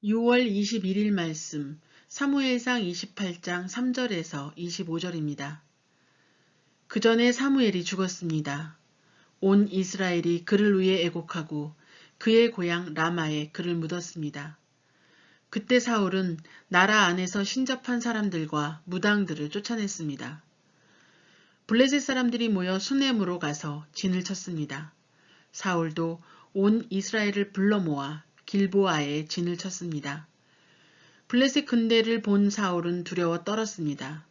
6월 21일 말씀 사무엘상 28장 3절에서 25절입니다. 그 전에 사무엘이 죽었습니다. 온 이스라엘이 그를 위해 애곡하고 그의 고향 라마에 그를 묻었습니다. 그때 사울은 나라 안에서 신접한 사람들과 무당들을 쫓아냈습니다. 블레셋 사람들이 모여 수넴으로 가서 진을 쳤습니다. 사울도 온 이스라엘을 불러 모아 길보아에 진을 쳤습니다. 블레셋 군대를 본 사울은 두려워 떨었습니다.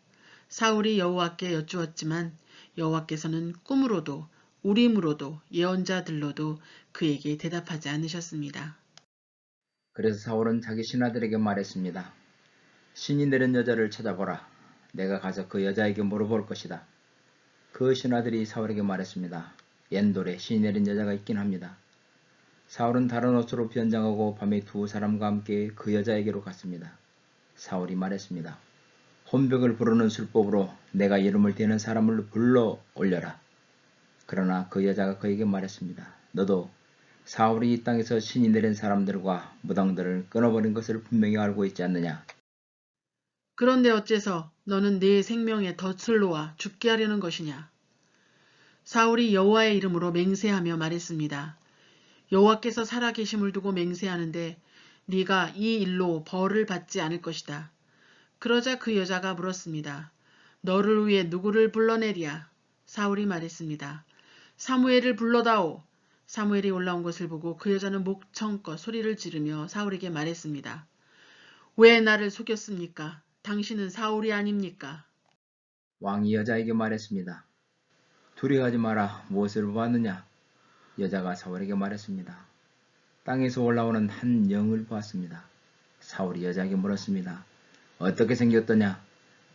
사울이 여호와께 여쭈었지만 여호와께서는 꿈으로도 우림으로도 예언자들로도 그에게 대답하지 않으셨습니다. 그래서 사울은 자기 신하들에게 말했습니다. 신이 내린 여자를 찾아보라. 내가 가서 그 여자에게 물어볼 것이다. 그 신하들이 사울에게 말했습니다. 엔돌에 신이 내린 여자가 있긴 합니다. 사울은 다른 옷으로 변장하고 밤에 두 사람과 함께 그 여자에게로 갔습니다. 사울이 말했습니다. 혼벽을 부르는 술법으로 내가 이름을 대는 사람을 불러 올려라. 그러나 그 여자가 그에게 말했습니다. 너도 사울이 이 땅에서 신이 내린 사람들과 무당들을 끊어버린 것을 분명히 알고 있지 않느냐? 그런데 어째서 너는 내 생명에 덫을 놓아 죽게 하려는 것이냐? 사울이 여호와의 이름으로 맹세하며 말했습니다. 여호와께서 살아계심을 두고 맹세하는데 네가 이 일로 벌을 받지 않을 것이다. 그러자 그 여자가 물었습니다. 너를 위해 누구를 불러내랴? 사울이 말했습니다. 사무엘을 불러다오. 사무엘이 올라온 것을 보고 그 여자는 목청껏 소리를 지르며 사울에게 말했습니다. 왜 나를 속였습니까? 당신은 사울이 아닙니까? 왕이 여자에게 말했습니다. 두려워하지 마라. 무엇을 보았느냐? 여자가 사울에게 말했습니다. 땅에서 올라오는 한 영을 보았습니다. 사울이 여자에게 물었습니다. 어떻게 생겼더냐?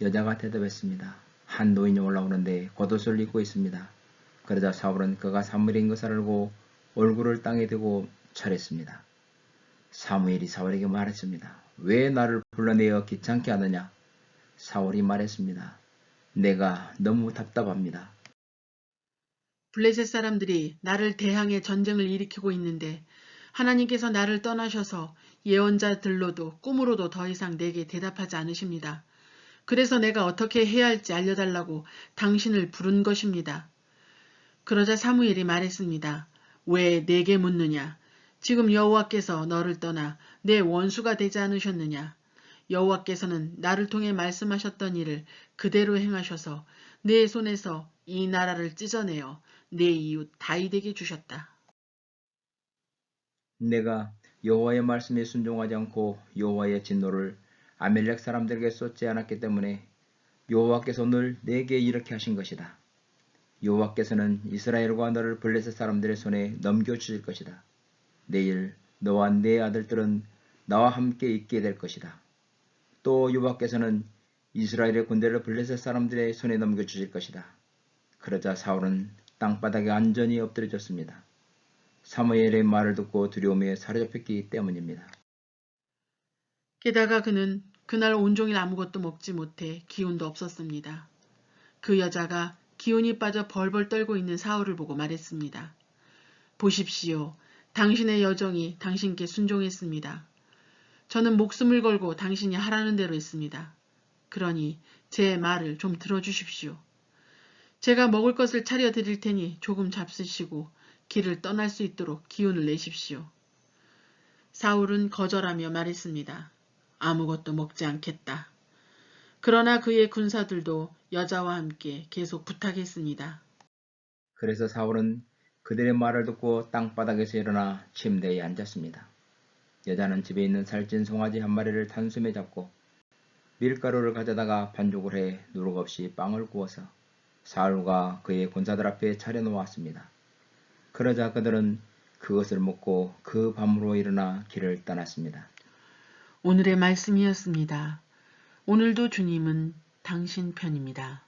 여자가 대답했습니다. 한 노인이 올라오는데 겉옷을 입고 있습니다. 그러자 사울은 그가 사무엘인 것을 알고 얼굴을 땅에 대고 절했습니다. 사무엘이 사울에게 말했습니다. 왜 나를 불러내어 귀찮게 하느냐? 사울이 말했습니다. 내가 너무 답답합니다. 블레셋 사람들이 나를 대항해 전쟁을 일으키고 있는데 하나님께서 나를 떠나셔서 예언자들로도 꿈으로도 더 이상 내게 대답하지 않으십니다. 그래서 내가 어떻게 해야 할지 알려달라고 당신을 부른 것입니다. 그러자 사무엘이 말했습니다. 왜 내게 묻느냐? 지금 여호와께서 너를 떠나 내 원수가 되지 않으셨느냐? 여호와께서는 나를 통해 말씀하셨던 일을 그대로 행하셔서 내 손에서 이 나라를 찢어내어 내 이웃 다윗에게 주셨다. 내가 여호와의 말씀에 순종하지 않고 여호와의 진노를 아멜렉 사람들에게 쏟지 않았기 때문에 여호와께서 오늘 내게 이렇게 하신 것이다. 여호와께서는 이스라엘과 너를 블레셋 사람들의 손에 넘겨주실 것이다. 내일 너와 네 아들들은 나와 함께 있게 될 것이다. 또 여호와께서는 이스라엘의 군대를 블레셋 사람들의 손에 넘겨주실 것이다. 그러자 사울은 땅바닥에 안전히 엎드려졌습니다. 사무엘의 말을 듣고 두려움에 사로잡혔기 때문입니다. 게다가 그는 그날 온종일 아무것도 먹지 못해 기운도 없었습니다. 그 여자가 기운이 빠져 벌벌 떨고 있는 사울을 보고 말했습니다. 보십시오. 당신의 여정이 당신께 순종했습니다. 저는 목숨을 걸고 당신이 하라는 대로 했습니다. 그러니 제 말을 좀 들어주십시오. 제가 먹을 것을 차려 드릴 테니 조금 잡수시고 길을 떠날 수 있도록 기운을 내십시오. 사울은 거절하며 말했습니다. 아무것도 먹지 않겠다. 그러나 그의 군사들도 여자와 함께 계속 부탁했습니다. 그래서 사울은 그들의 말을 듣고 땅바닥에서 일어나 침대에 앉았습니다. 여자는 집에 있는 살찐 송아지 한 마리를 단숨에 잡고 밀가루를 가져다가 반죽을 해 누룩 없이 빵을 구워서 사울과 그의 군사들 앞에 차려놓았습니다. 그러자 그들은 그것을 먹고 그 밤으로 일어나 길을 떠났습니다. 오늘의 말씀이었습니다. 오늘도 주님은 당신 편입니다.